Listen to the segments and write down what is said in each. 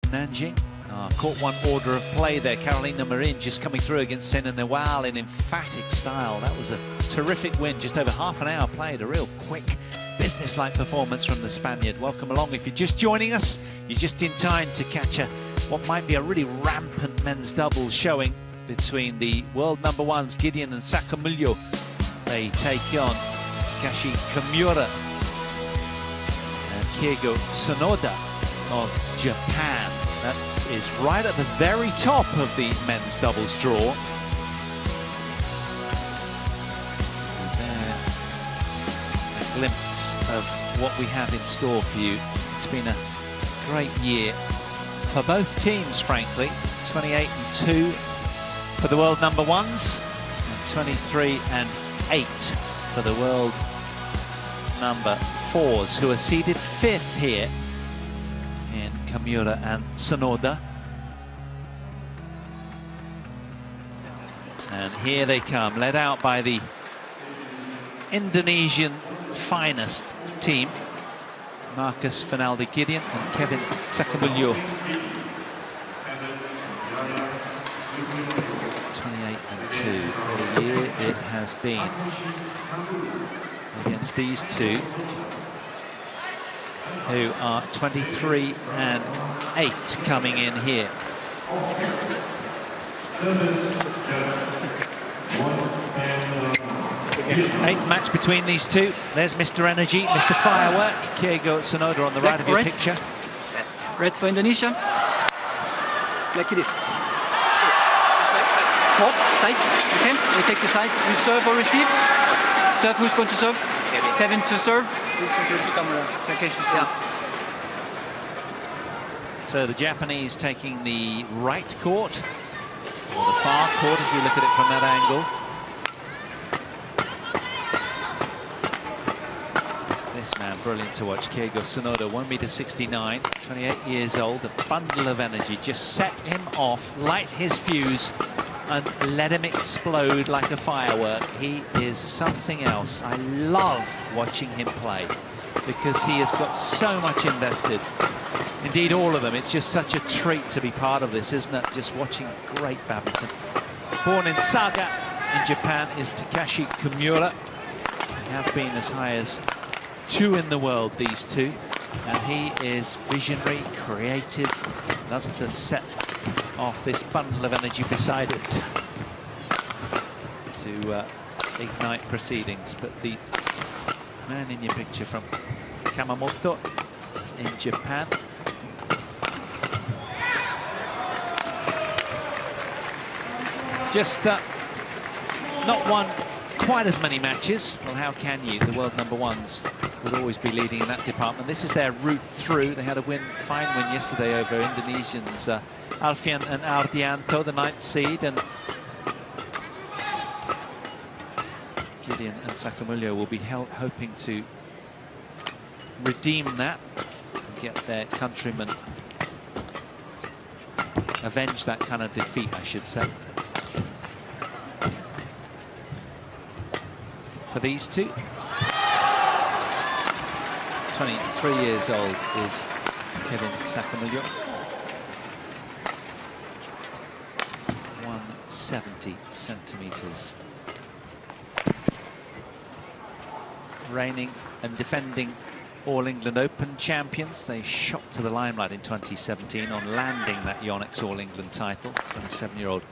Nanjing. Caught one order of play there. Carolina Marin just coming through against Sena Newell in emphatic style. That was a terrific win, just over half an hour played. A real quick, business-like performance from the Spaniard. Welcome along. If you're just joining us, you're just in time to catch what might be a really rampant men's doubles showing between the world #1s, Gideon and SUKAMULJO. They take on Takashi Kamura and Keigo Sonoda of Japan. That is right at the very top of the men's doubles draw. And there, a glimpse of what we have in store for you. It's been a great year for both teams, frankly. 28-2 for the world #1s, and 23-8 for the world #4s, who are seeded 5th here in Kamura and Sonoda. And here they come, led out by the Indonesian finest team, Marcus Fernaldi Gideon and Kevin SUKAMULJO. 28-2, what a year it has been against these two, who are 23-8 coming in here. 8th match between these two. There's Mr. Energy, Mr. Firework, Keigo Sonoda on the right of your picture. Red for Indonesia. Like it is. Court, side, okay. We take the side. You serve or receive. Serve, who's going to serve? Kevin to serve. Who's going to receive? Kamura. So the Japanese taking the right court, or the far court as we look at it from that angle. This man, brilliant to watch, Keigo Sonoda, 1m69, 28 years old, a bundle of energy. Just set him off, light his fuse, and let him explode like a firework. He is something else. I love watching him play because he has got so much invested. Indeed, all of them. It's just such a treat to be part of this, isn't it? Just watching great badminton. Born in Saga in Japan is Takashi Kamura. They have been as high as 2 in the world, these two. And he is visionary, creative, loves to set off this bundle of energy beside it to ignite proceedings. But the man in your picture from Kamamoto in Japan, just not won quite as many matches. Well, how can you? The world #1s would always be leading in that department. This is their route through. They had a fine win yesterday over Indonesians Alfian and Ardianto, the 9th seed, and Gideon and SUKAMULJO will be hoping to redeem that and get their countrymen, avenge that kind of defeat, I should say. For these two, 23 years old is Kevin SUKAMULJO. 170 centimeters. Reigning and defending All England Open champions. They shot to the limelight in 2017 on landing that Yonex All England title. 27-year-old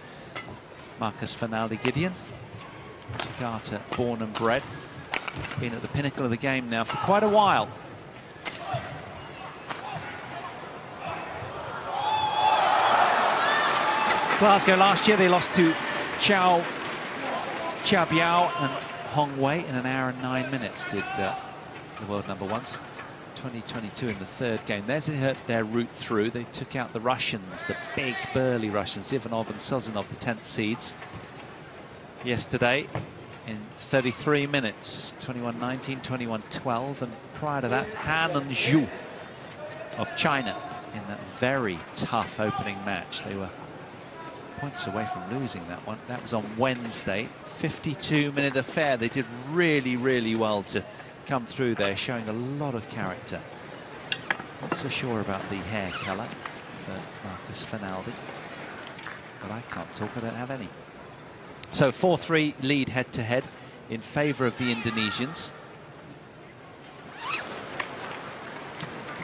Marcus Fernaldi Gideon. Jakarta born and bred. Been at the pinnacle of the game now for quite a while. Glasgow last year, they lost to Chia Biao and Hong Wei in an hour and 9 minutes, did the world #1s. 2022 in the 3rd game. There's their route through. They took out the Russians, the big burly Russians, Ivanov and Sozanov, the 10th seeds, yesterday in 33 minutes. 21-19, 21-12, and prior to that, Han and Zhu of China in that very tough opening match. They were points away from losing that one. That was on Wednesday. 52-minute affair. They did really, really well to come through there, showing a lot of character. Not so sure about the hair colour. for Marcus Finaldi. But I can't talk, I don't have any. So 4-3 lead head-to-head in favour of the Indonesians.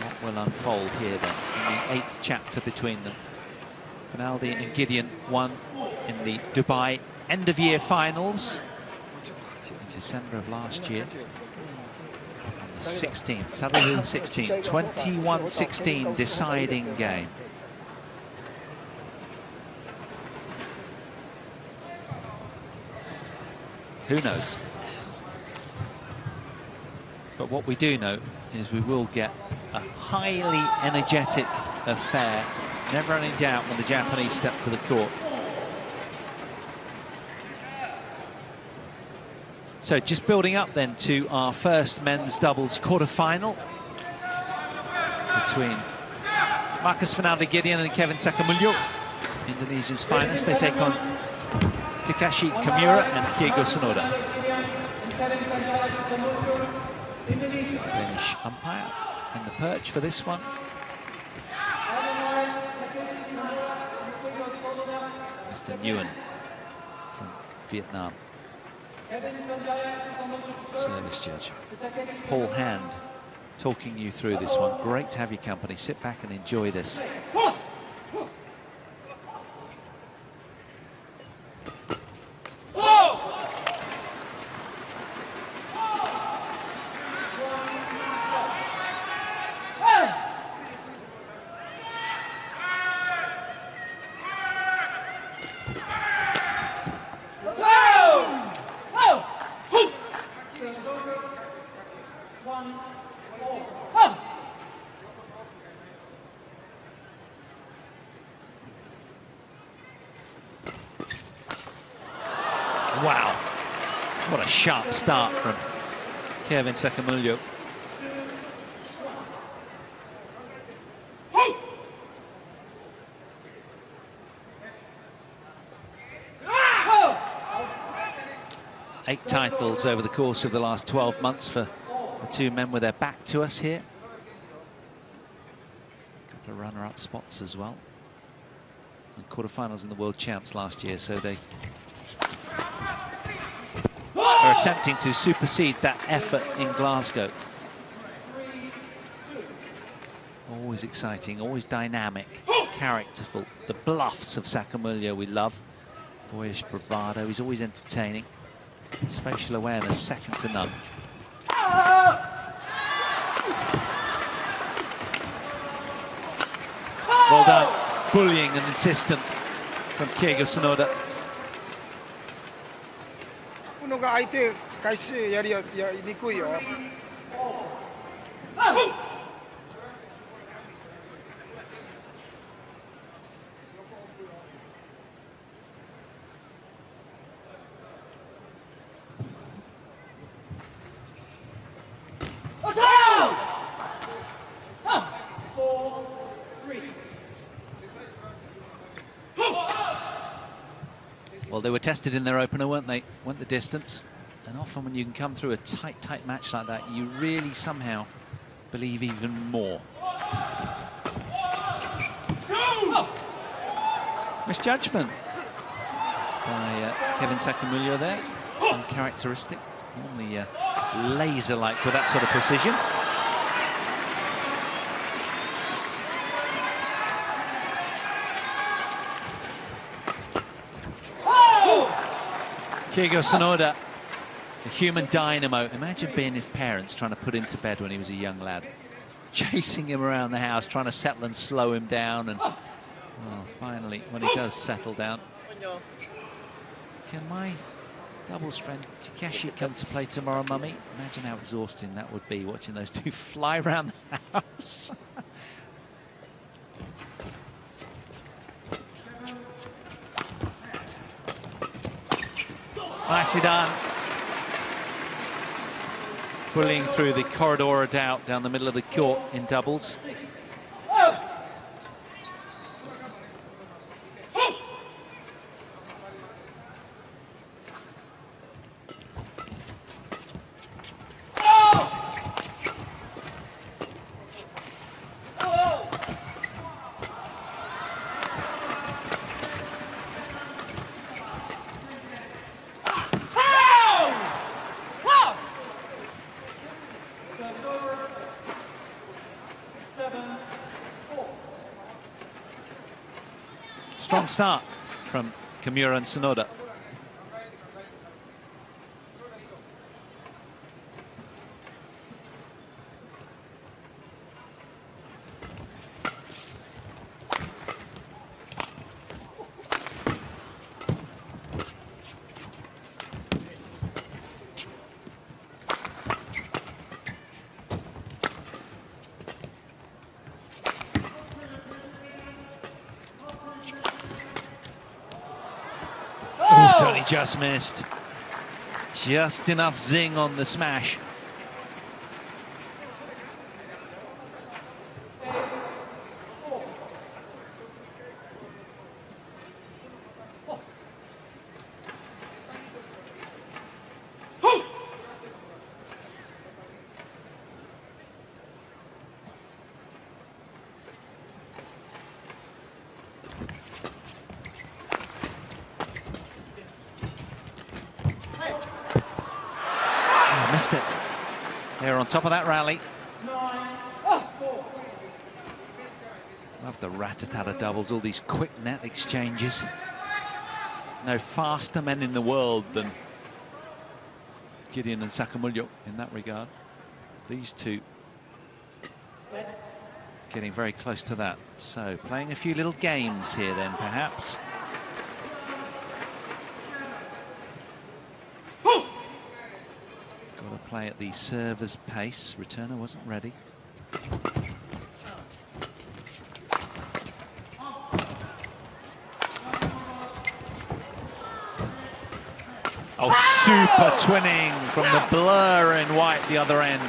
What will unfold here then in the 8th chapter between them? Finaldi and Gideon won in the Dubai end-of-year finals in December of last year. On the 16th, Saturday the 16th, 21-16 deciding game. Who knows? But what we do know is we will get a highly energetic affair. Never any doubt when the Japanese step to the court. So just building up then to our first men's doubles quarter-final between Marcus Finaldi Gideon and Kevin SUKAMULJO, Indonesia's finest. They take on Takashi Kamura and Keigo Sonoda. Danish umpire in the perch for this one. Mr. Nguyen from Vietnam. Service judge. Paul Hand talking you through this one. Great to have your company. Sit back and enjoy this. Wow, what a sharp start from Kevin SUKAMULJO. Eight titles over the course of the last 12 months for the two men with their back to us here. A couple of runner-up spots as well. And quarterfinals in the World Champs last year, so they are attempting to supersede that effort in Glasgow. Always exciting, always dynamic, characterful. The bluffs of SUKAMULJO we love. Boyish bravado, he's always entertaining. Spatial awareness, second to none. Well done, bullying and insistent from Keigo Sonoda. Well, they were tested in their opener, weren't they? Went the distance. And often when you can come through a tight match like that, you really somehow believe even more. Misjudgment by Kevin SUKAMULJO there. Uncharacteristic. Normally laser-like with that sort of precision. Keigo Sonoda, the human dynamo. Imagine being his parents trying to put him to bed when he was a young lad. Chasing him around the house, trying to settle and slow him down. And well, finally, when he does settle down, can my doubles friend Takeshi come to play tomorrow, Mummy? Imagine how exhausting that would be, watching those two fly around the house. Nicely done. Bullying through the corridor of doubt down the middle of the court in doubles. Strong start from KAMURA and SONODA. Oh, it's only just missed. Just enough zing on the smash. Missed it. They're on top of that rally. Love the rat-a-tat-a doubles, all these quick net exchanges. No faster men in the world than Gideon and SUKAMULJO in that regard. These two getting very close to that. So playing a few little games here then, perhaps. Got to play at the server's pace. Returner wasn't ready. Oh, super twinning from the blur in white the other end.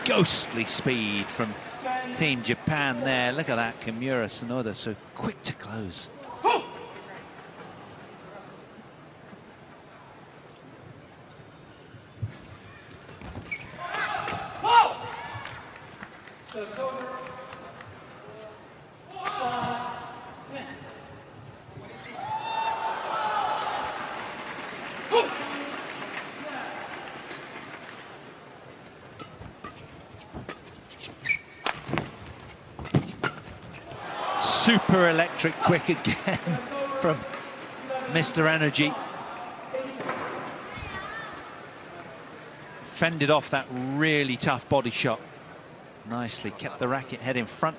Ghostly speed from Team Japan there. Look at that, KAMURA, SONODA, so quick to close. Super electric quick again from Mr. Energy. Fended off that really tough body shot. Nicely kept the racket head in front.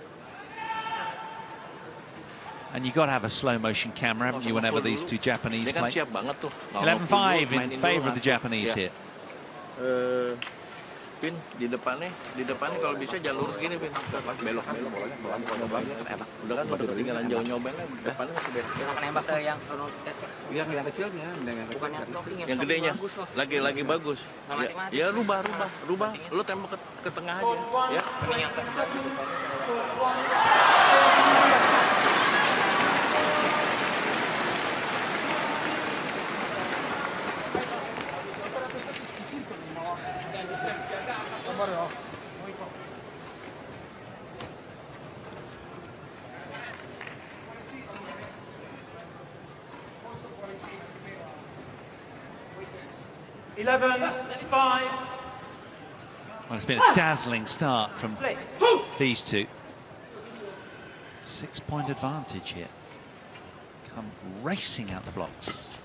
And you got to have a slow motion camera, haven't you, whenever these two Japanese play? 11-5 in favor of the Japanese here. Pin di depannya kalau bisa jangan lurus gini, Pin. Belok bolanya. Udah kan udah ketinggalan jauh nyobainnya, depannya masih beda. Jangan nembak ke yang sono tes. Yang kecilnya, bukan yang soking, yang gedenya. Lagi bagus. Ya rubah. Lu tembak ke tengah aja, ya. Mending yang ke sebelah. 11-5. Well, it's been a dazzling start from these two. 6-point advantage here. Come racing out the blocks.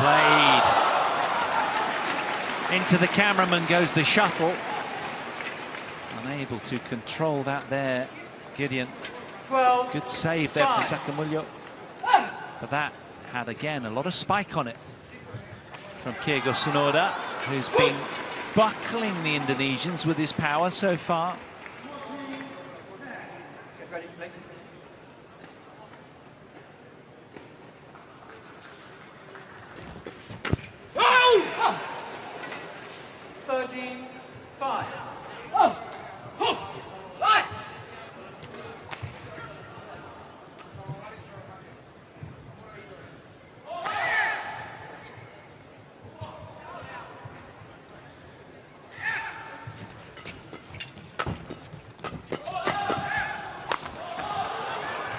Played. Into the cameraman goes the shuttle. Unable to control that there, Gideon. Good save there from SUKAMULJO. But that had, again, a lot of spike on it from Keigo SONODA, who's been buckling the Indonesians with his power so far. Get ready, play. Oh! 13-5. Oh!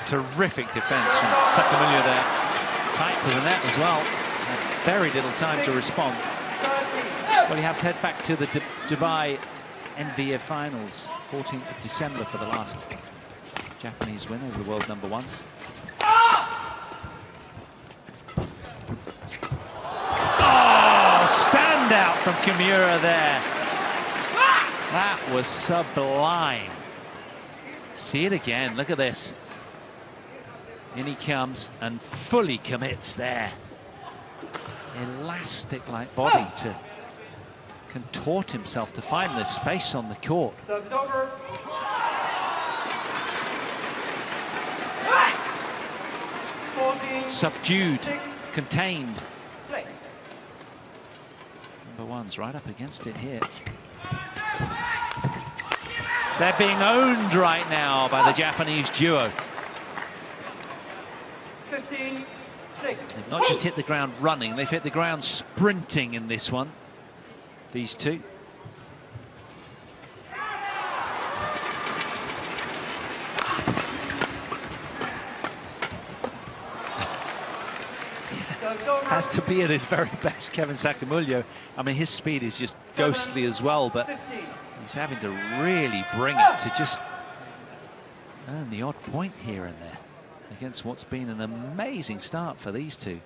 Terrific defense from Sukamuljo there. Tight to the net as well. Had very little time to respond. Well, you have to head back to the Dubai NVF finals, 14th of December for the last Japanese win over the world number ones. Oh, standout from KAMURA there. That was sublime. See it again, look at this. In he comes and fully commits there. Elastic-like body to contort himself to find the space on the court. Service over. Subdued, 6, contained. play. Number one's right up against it here. They're being owned right now by the Japanese duo. 15-6. They've not just hit the ground running, they've hit the ground sprinting in this one. These two. Has to be at his very best, Kevin Sukamuljo. I mean, his speed is just ghostly as well, but he's having to really bring it to just earn the odd point here and there against what's been an amazing start for these two.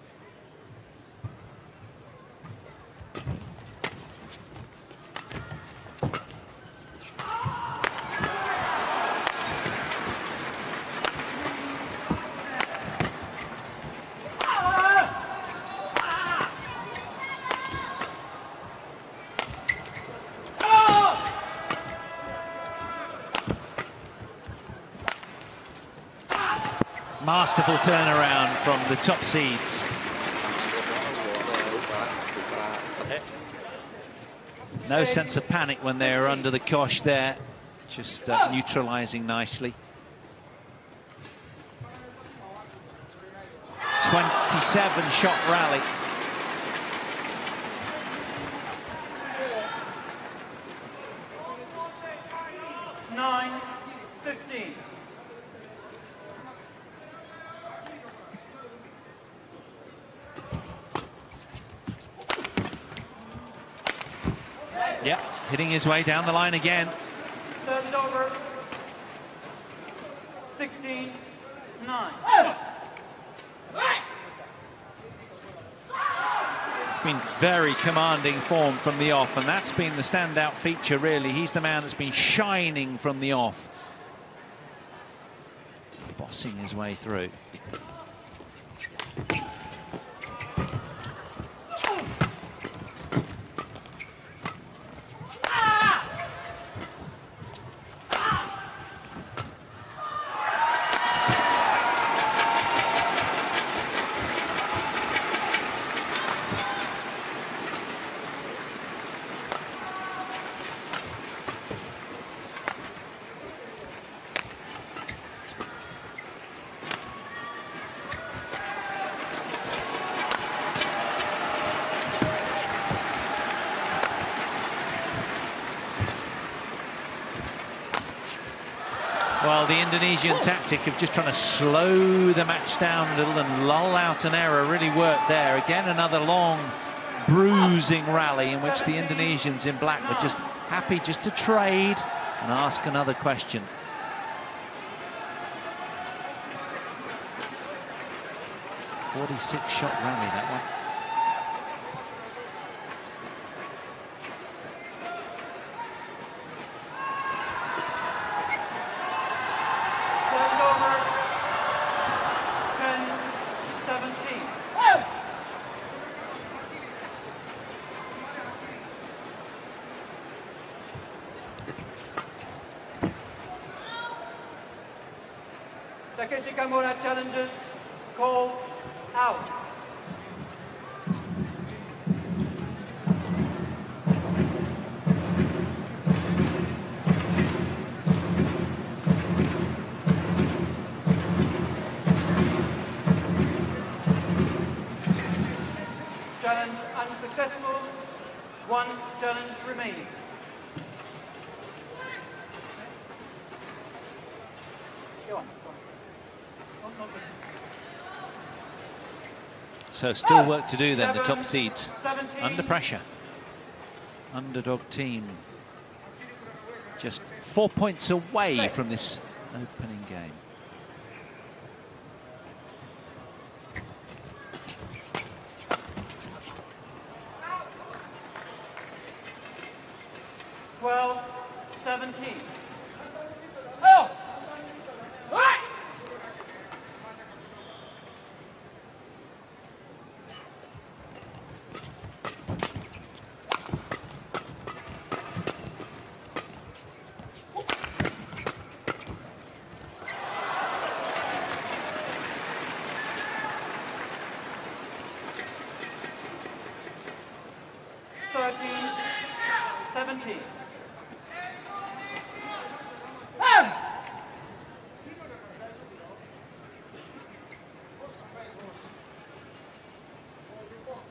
Masterful turnaround from the top seeds. No sense of panic when they're under the cosh there. Just neutralizing nicely. 27-shot rally. Nine, 15. Yeah, hitting his way down the line again. Service over. 16-9. It's been very commanding form from the off, and that's been the standout feature, really. He's the man that's been shining from the off. Bossing his way through. Well, the Indonesian tactic of just trying to slow the match down a little and lull out an error really worked there. Again, another long, bruising rally in which the Indonesians in black were just happy just to trade and ask another question. .46-shot rally, that one. KAMURA challenges called out. Challenge unsuccessful. One challenge remaining. Go on. So still work to do then, the top seeds. Under pressure. Underdog team. Just 4 points away from this opening game. Twelve, 17.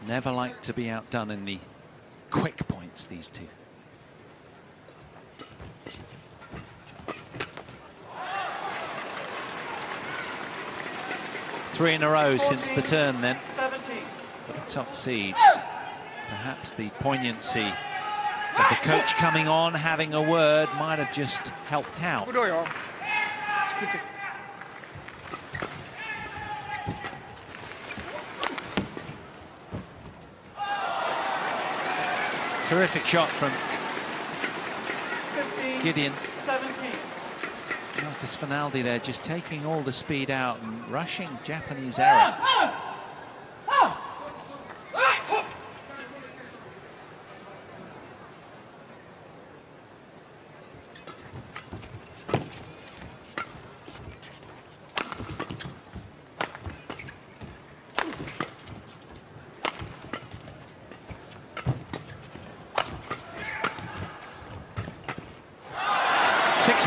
Never like to be outdone in the quick points, these two. Three in a row since the turn then for the top seeds. Perhaps the poignancy of the coach coming on, having a word, might have just helped out. Terrific shot from 15, Gideon. 17. Marcus Finaldi there just taking all the speed out and rushing Japanese error.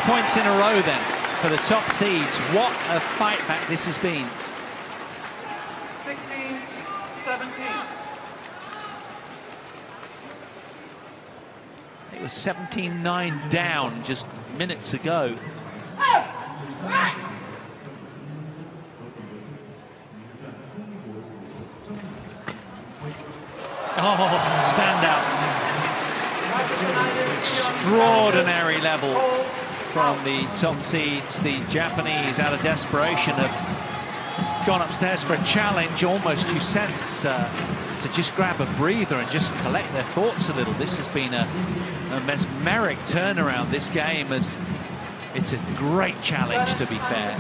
Points in a row then for the top seeds. What a fight back this has been. 16, 17. It was 17-9 down just minutes ago. Oh, standout. Extraordinary level from the top seeds. The Japanese, out of desperation, have gone upstairs for a challenge. Almost you sense to just grab a breather and just collect their thoughts a little. This has been a mesmeric turnaround, this game, as it's a great challenge, to be fair.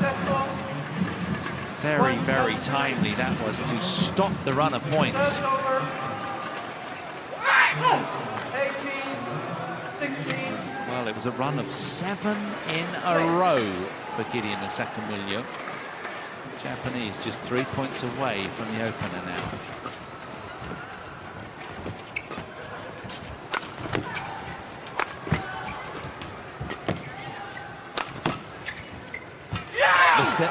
Very, very timely that was to stop the run of points. 18, 16. Well, it was a run of 7 in a row for Gideon and SUKAMULJO. Japanese just 3 points away from the opener now. Missed it.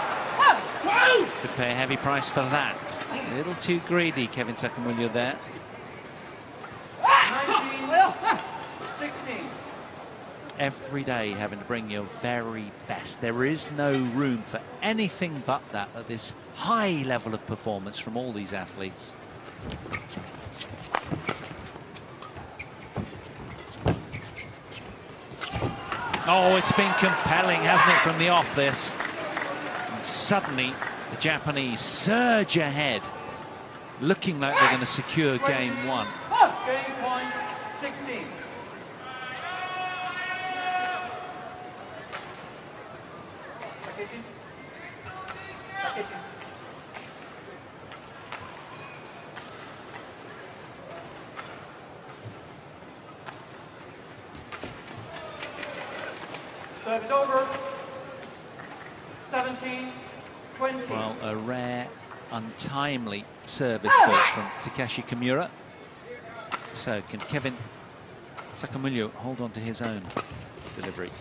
Could pay a heavy price for that. A little too greedy, Kevin SUKAMULJO there. 19, 16. Every day having to bring your very best. There is no room for anything but that at this high level of performance from all these athletes. Oh, it's been compelling, hasn't it, from the off this? And suddenly the Japanese surge ahead, looking like they're going to secure game 1. Game point, 16. Service over. 17, 20. Well, a rare, untimely service fault from Takeshi Kamura. So can Kevin SUKAMULJO hold on to his own delivery?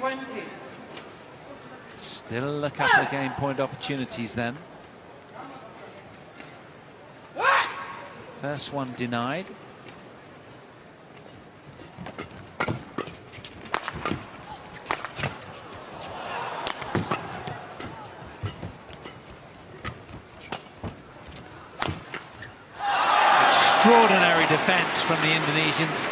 20. Still a couple of game point opportunities then. First one denied. Extraordinary defense from the Indonesians.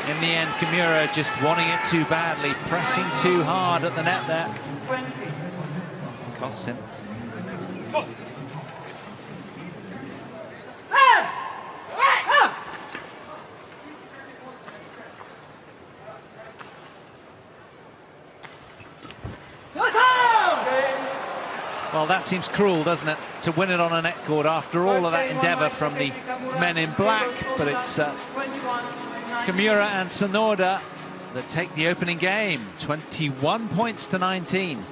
In the end, KAMURA just wanting it too badly, pressing too hard at the net there. 20. Costs him. Well, that seems cruel, doesn't it, to win it on a net court after all of that endeavour from the men in black. But it's KAMURA and SONODA that take the opening game. 21 points to 19.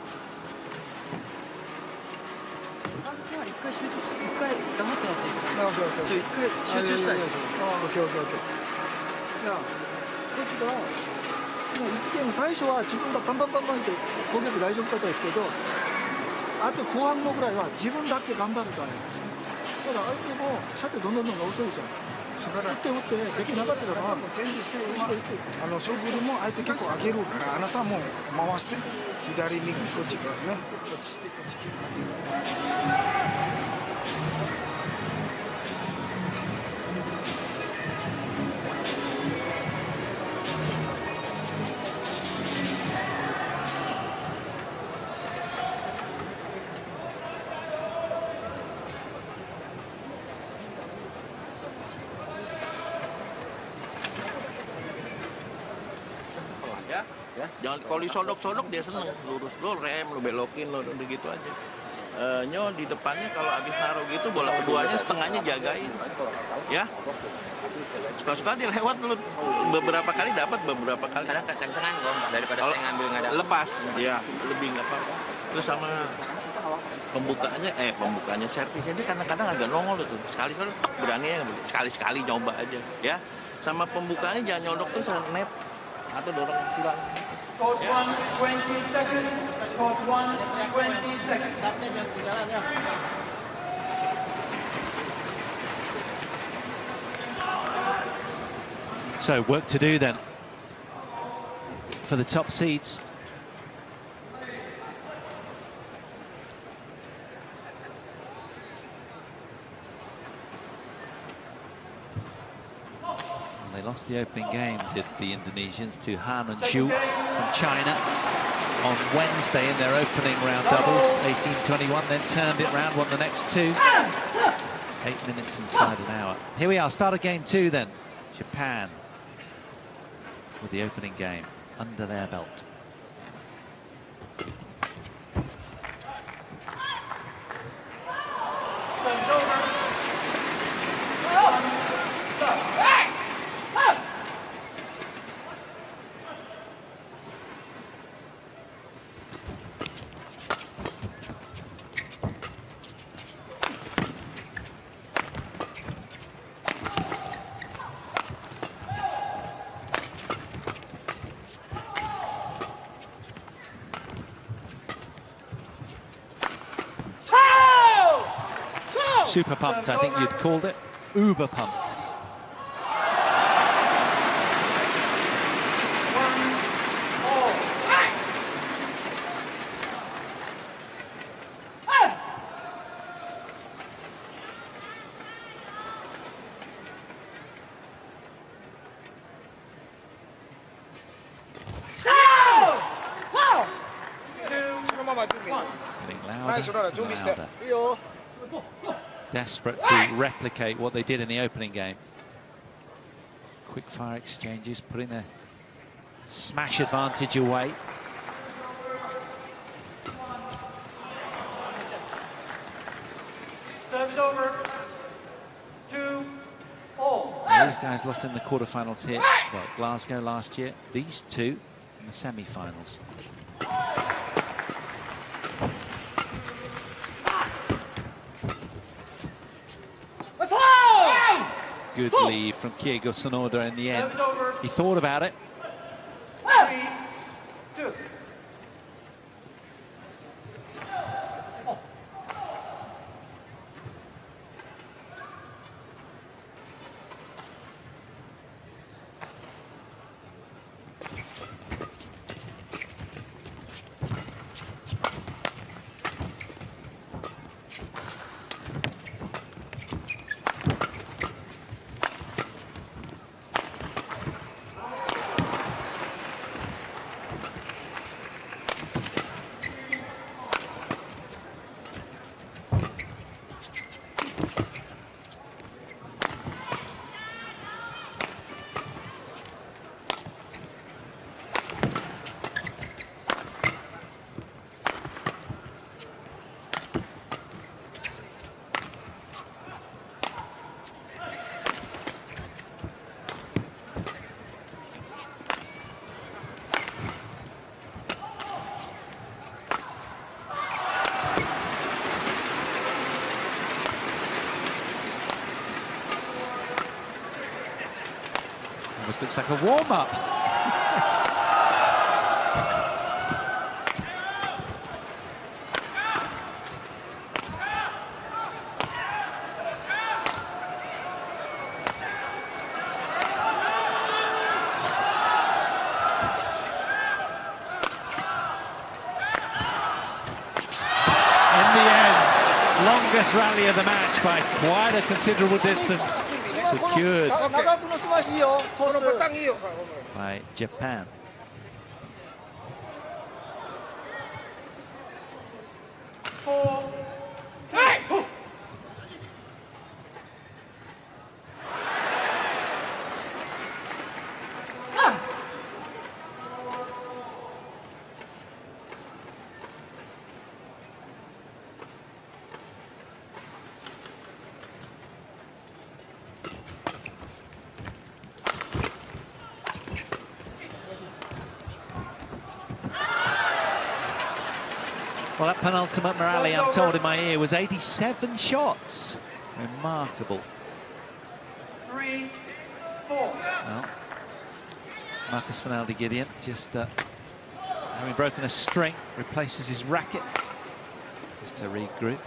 Ya, jangan kalau disodok-sodok dia seneng, lurus lo rem, lo belokin lo udah gitu aja. Nyo di depannya kalau habis naruh gitu bola keduanya setengahnya jagain, ya. Suka-suka dia lewat lo beberapa kali dapat beberapa kali. Kadang kekencengan kok daripada saya ngambil nggak dapat. Lepas, ya lebih nggak apa-apa. Terus sama pembukaannya servisnya dia kadang-kadang agak nongol tuh. Sekali-kali berani ya, sekali-sekali nyoba aja, ya. Sama pembukaannya jangan nyodok terus net atau dorong silang. Court 1, 20 seconds. Court 1, 20 seconds. So work to do then for the top seeds. They lost the opening game, did the Indonesians, to Han and Zhu from China on Wednesday in their opening round doubles, 18-21, then turned it round, won the next two. 8 minutes inside an hour. Here we are, start of game two then. Japan with the opening game under their belt. Super pumped, I think you'd called it. Uber pumped. Getting louder and louder. Desperate to replicate what they did in the opening game. Quick fire exchanges, putting the smash advantage away. Service over. 2-all. These guys lost in the quarterfinals here. Well, Glasgow last year. These two in the semi-finals. Good lead from Sonoda in the end. He thought about it. almost looks like a warm-up. Longest rally of the match by quite a considerable distance, secured by Japan. Well, that penultimate rally, I'm told in my ear, was 87 shots. Remarkable. 3-4. Well, Marcus Finaldi-Gideon just having broken a string, replaces his racket just to regroup.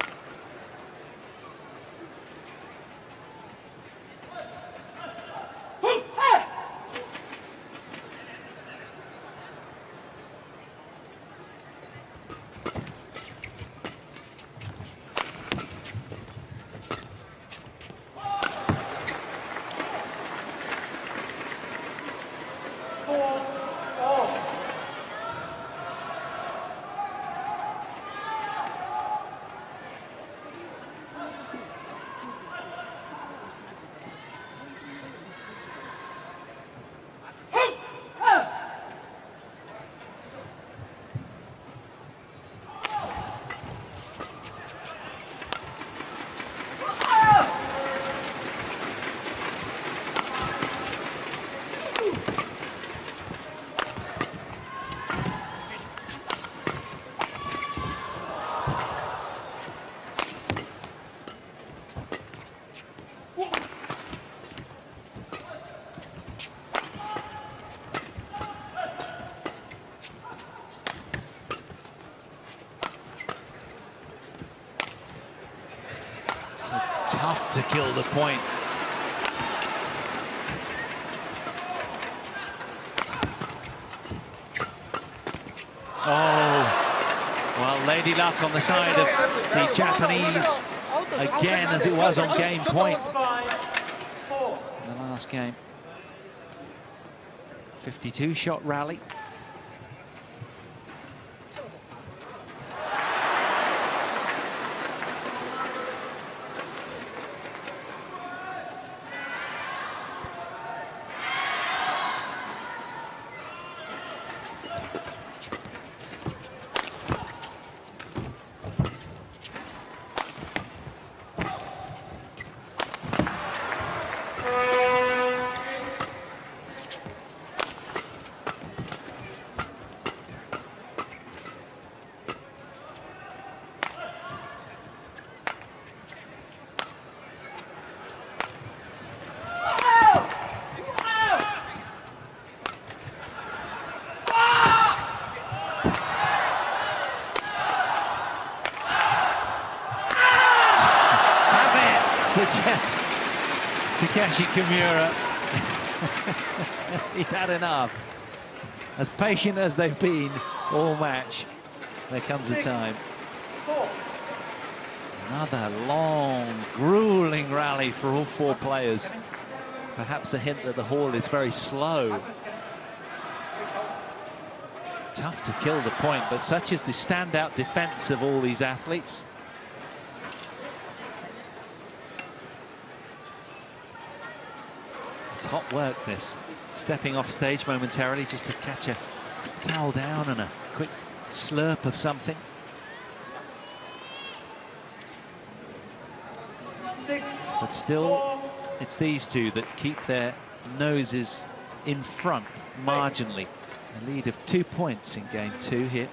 So tough to kill the point. Oh, well, Lady Luck on the side of the Japanese again, as it was on game point in the last game. 52-shot rally. Suggests Takeshi Kamura he'd had enough. As patient as they've been all match, there comes a time. Another long, grueling rally for all four players. Perhaps a hint that the hall is very slow. Tough to kill the point, but such is the standout defense of all these athletes. It's hot work, this. Stepping off stage momentarily just to catch a towel down and a quick slurp of something. But still, it's these two that keep their noses in front marginally. A lead of 2 points in game 2 here.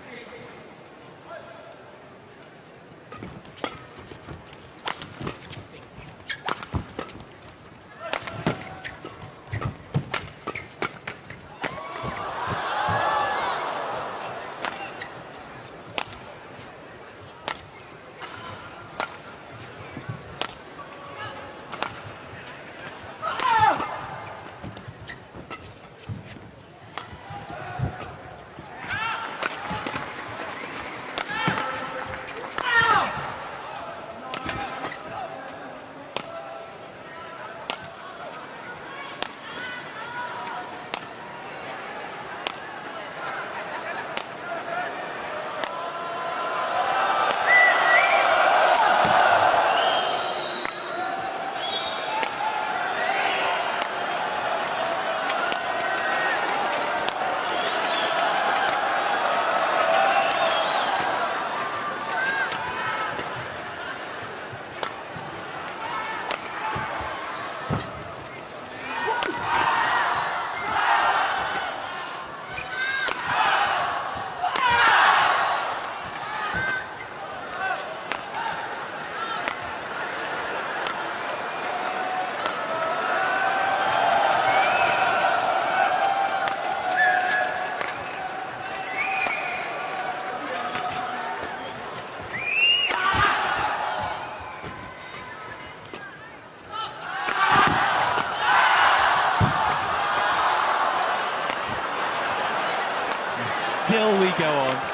Still we go on.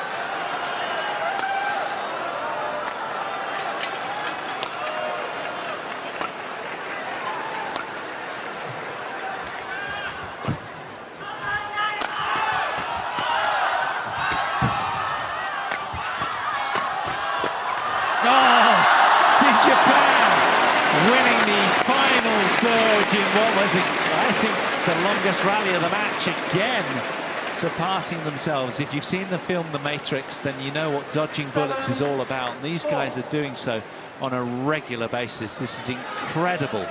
Team Japan winning the final surge in what was, I think, the longest rally of the match again, surpassing themselves. If you've seen the film The Matrix, then you know what dodging bullets is all about. And these guys are doing so on a regular basis. This is incredible.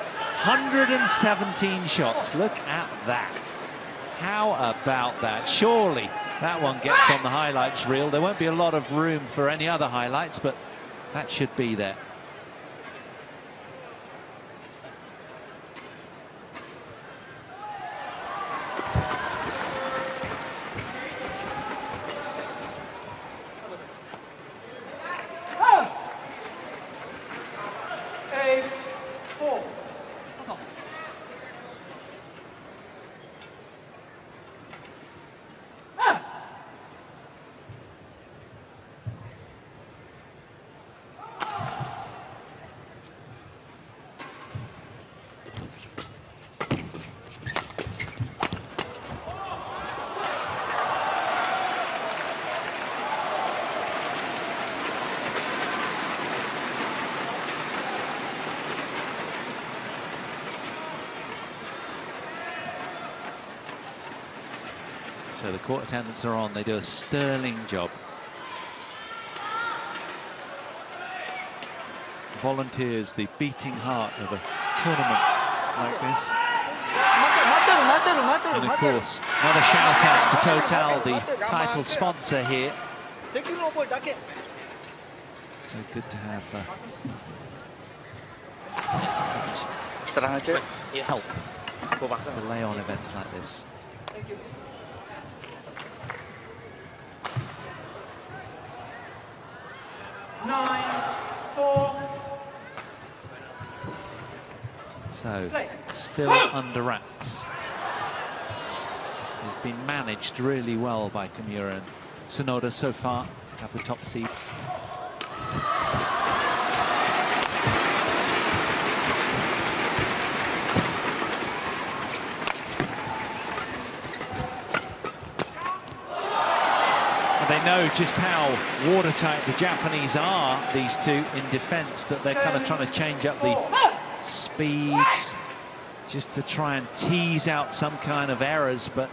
117 shots. Look at that. How about that? Surely that one gets on the highlights reel. There won't be a lot of room for any other highlights, but that should be there. So the court attendants are on. They do a sterling job. Volunteers, the beating heart of a tournament like this. And of course, another shout out to Total, the title sponsor here. So good to have such help to lay on events like this. So, still under wraps. They've been managed really well by KAMURA and SONODA so far, have the top seeds. They know just how watertight the Japanese are, these two, in defense, that they're kind of trying to change up the speeds just to try and tease out some kind of errors, but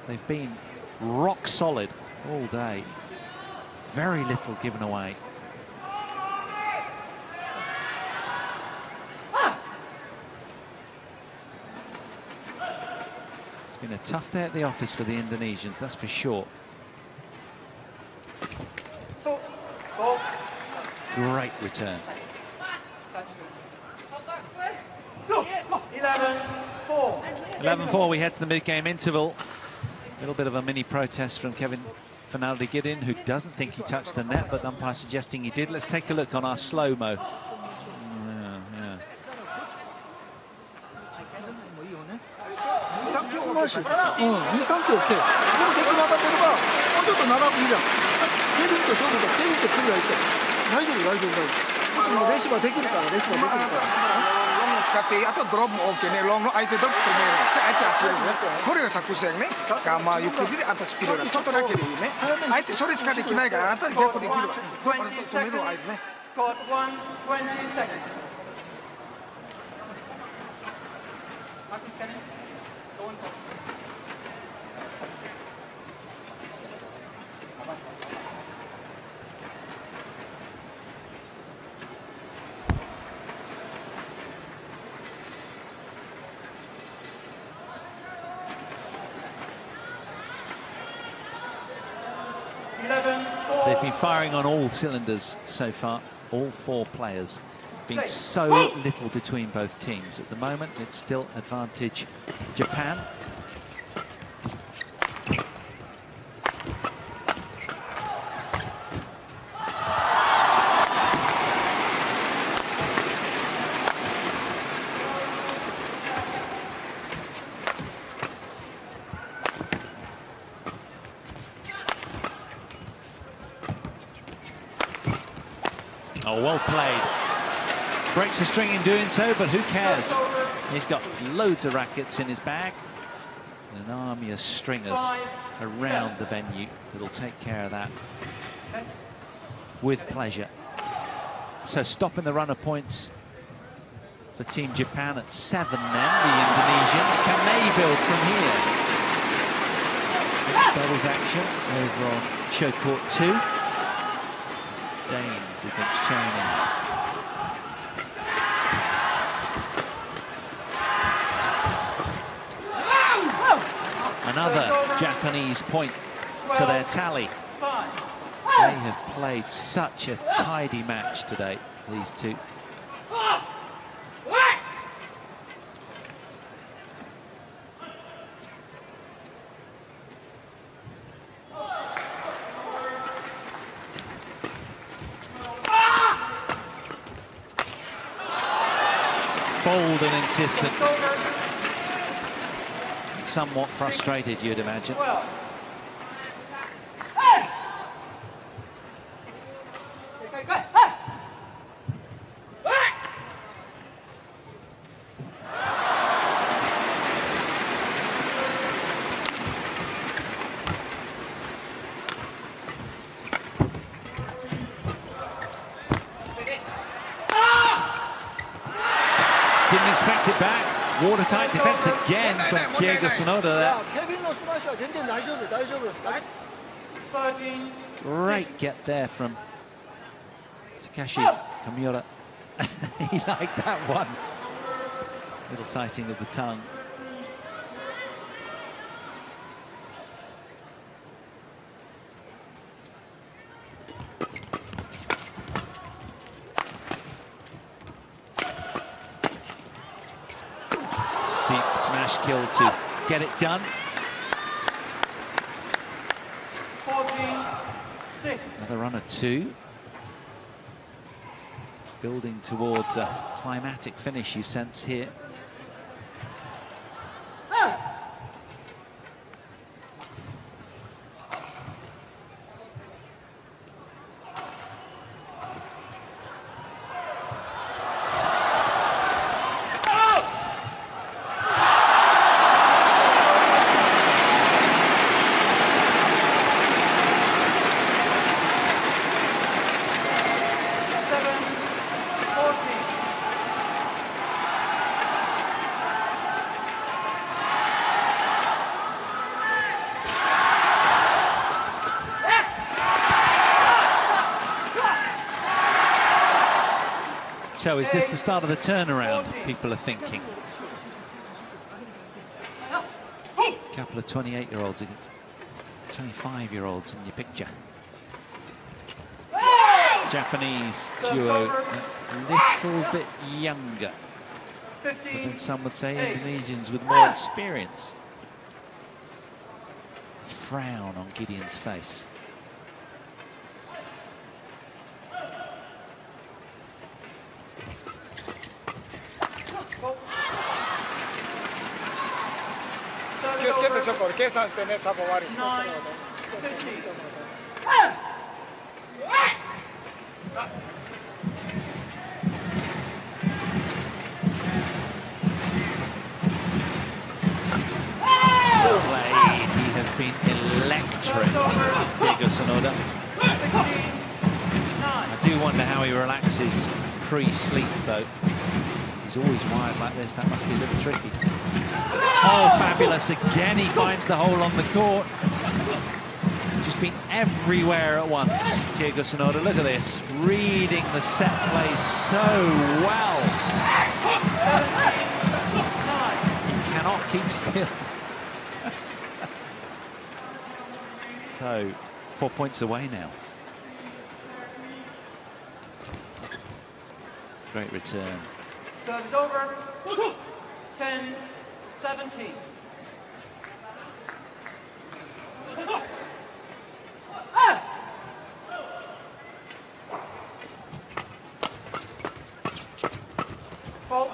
they've been rock solid all day. Very little given away. It's been a tough day at the office for the Indonesians, that's for sure. Great return. 11-4, we head to the mid-game interval. A little bit of a mini protest from Kevin Fernaldi-Gideon, who doesn't think he touched the net, but the umpire suggesting he did. Let's take a look on our slow-mo. Got 120 seconds. They've been firing on all cylinders so far, all four players. There's been so little between both teams. At the moment, it's still advantage Japan. Oh, well played. Breaks a string in doing so, but who cares? He's got loads of rackets in his bag. And an army of stringers around the venue that'll take care of that with pleasure. So stopping the run of points for Team Japan at 7 then, the Indonesians. Can they build from here? Mixed doubles action over on show court 2. Danes against Chinese. Another Japanese point to their tally. They have played such a tidy match today, these two. Bold and insistent. Somewhat frustrated, you'd imagine. Didn't expect it back. Watertight defense again from Diego Sonoda there. Great get there from Takashi Kamura. He liked that one. Little sighting of the tongue. Steep smash kill to get it done. 14-6. Another run of 2. Building towards a climatic finish, you sense here. So is this the start of the turnaround, people are thinking? A couple of 28-year-olds against 25-year-olds in your picture. Japanese duo a little bit younger. But then some would say Indonesians with more experience. Frown on Gideon's face. He has been electric, Diego Sonoda. I do wonder how he relaxes pre-sleep, though. He's always wired like this. That must be a little tricky. Oh, fabulous. Again, he finds the hole on the court. Just been everywhere at once, Diego Sonoda. Look at this. Reading the set play so well. He cannot keep still. So, 4 points away now. Great return. Service over. 10-17. Fault.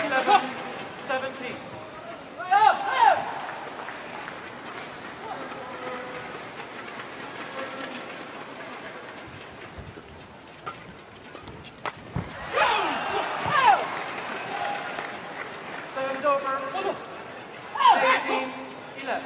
11-17. left.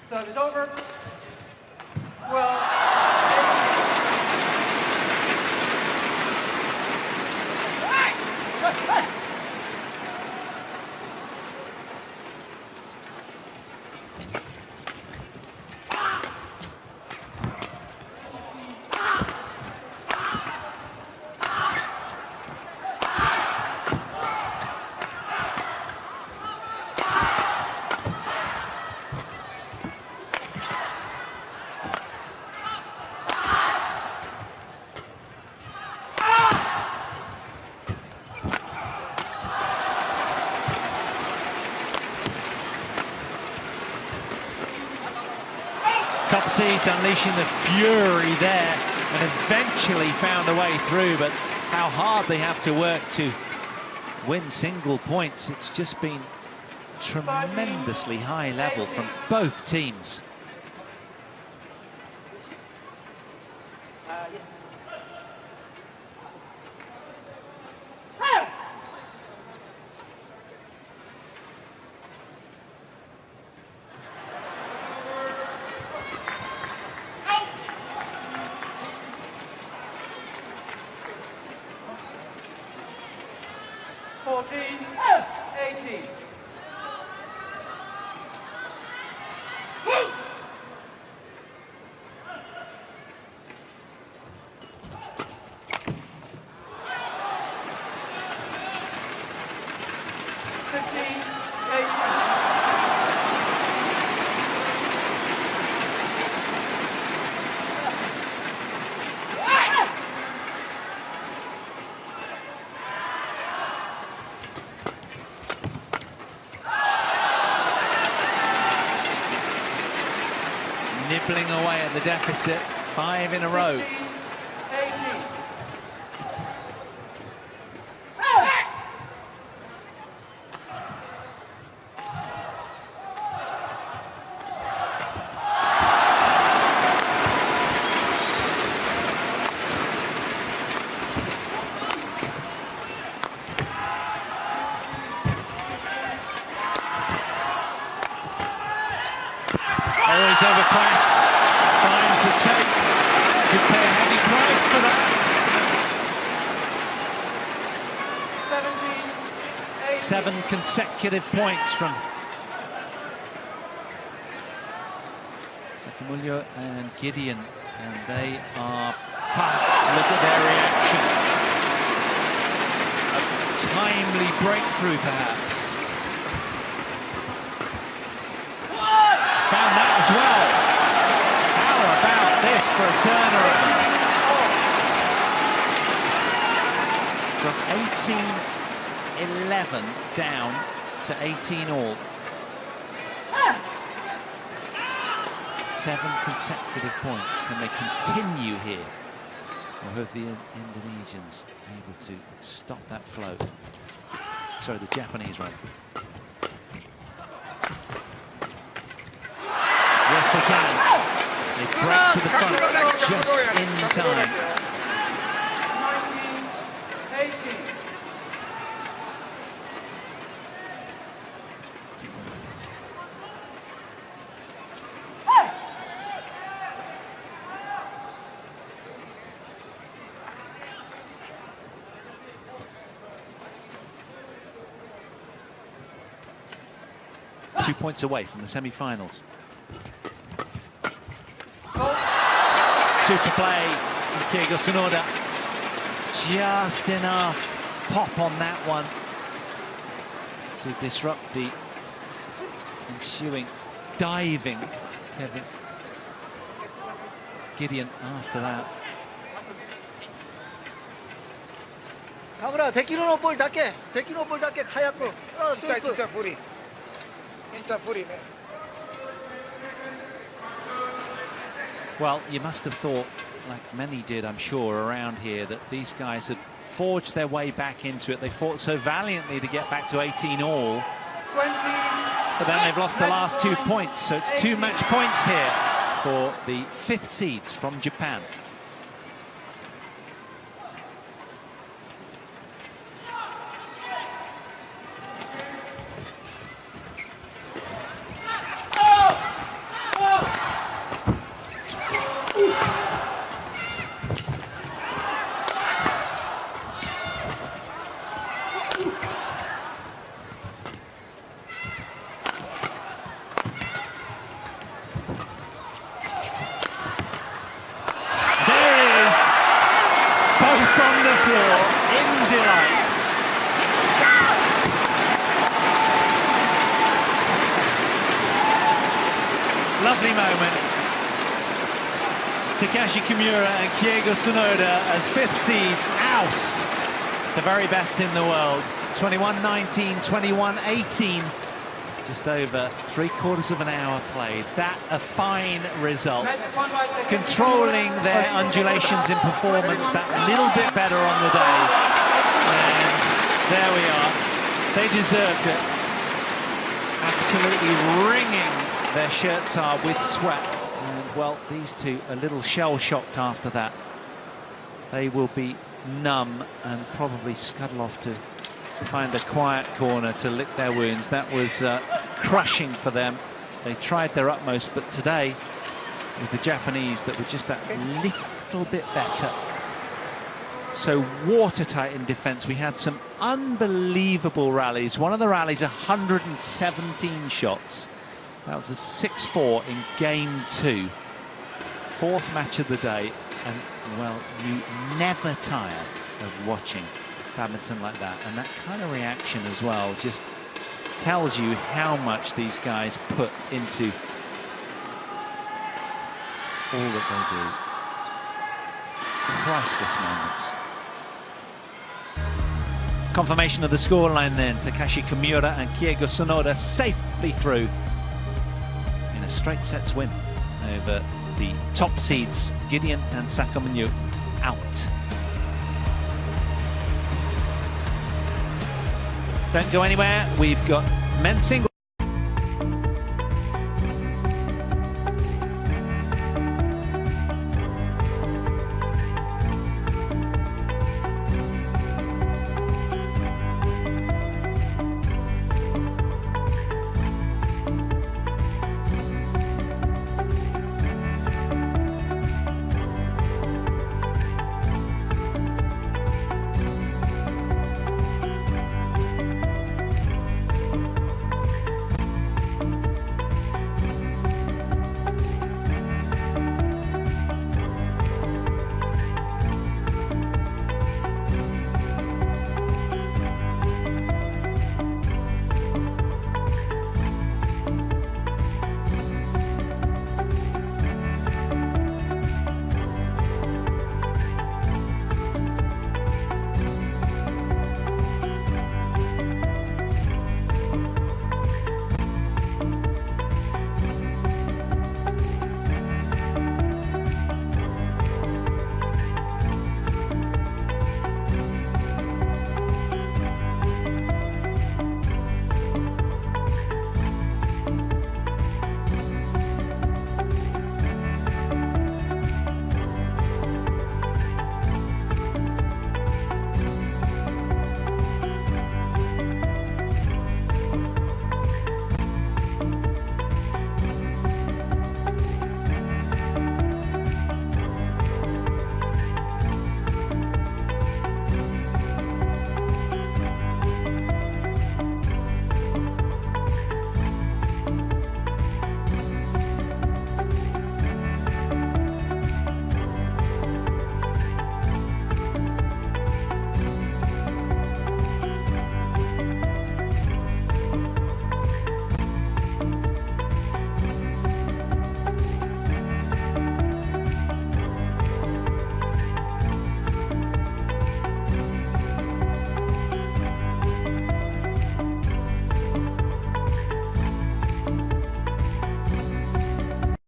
Serve is over. Well. Top seeds unleashing the fury there and eventually found a way through, but how hard they have to work to win single points. It's just been tremendously high level from both teams. Yes. Nibbling away at the deficit, 5 in a row. 16, 18. Always overpressed, finds the tape, could pay a heavy price for that. 17, 18. 7 consecutive points from SUKAMULJO and Gideon, and they are pumped. Look at their reaction. A timely breakthrough, perhaps. Found that as well. How about this for a turnaround? From 18-11 down to 18 all. 7 consecutive points. Can they continue here? Or have the Indonesians able to stop that flow? Sorry, the Japanese, right? Yes, they can. They break to the front just in time. 19, 18. Two points away from the semi-finals. Super play from SONODA. Just enough pop on that one to disrupt the ensuing diving. Gideon after that. KAMURA, 敵のボールだけ早く。ちっちゃいフリー。ちっちゃいフリーね。 Well, you must have thought, like many did, I'm sure, around here, that these guys had forged their way back into it. They fought so valiantly to get back to 18 all. 20, But then they've lost the last 2 points, so it's 2 match points here for the 5th seeds from Japan. Both on the floor in delight. Lovely moment. Takashi Kamura and Keigo Sonoda as 5th seeds oust the very best in the world. 21-19, 21-18. Just over 3/4 of an hour played. That a fine result. Controlling their undulations in performance that little bit better on the day. And there we are. They deserved it. Absolutely wringing their shirts are with sweat. And well, these two a little shell-shocked after that. They will be numb and probably scuttle off to find a quiet corner to lick their wounds. That was crushing for them. They tried their utmost, but today it was the Japanese that were just that little bit better. So watertight in defense. We had some unbelievable rallies. One of the rallies, 117 shots. That was a 6-4 in game 2. 4th match of the day. And, well, you never tire of watching badminton like that. And that kind of reaction as well just tells you how much these guys put into all that they do. Priceless moments. Confirmation of the scoreline then. Takashi Kamura and Keigo Sonoda safely through in a straight sets win over the top seeds Gideon and SUKAMULJO out. Don't go anywhere. We've got men's singles.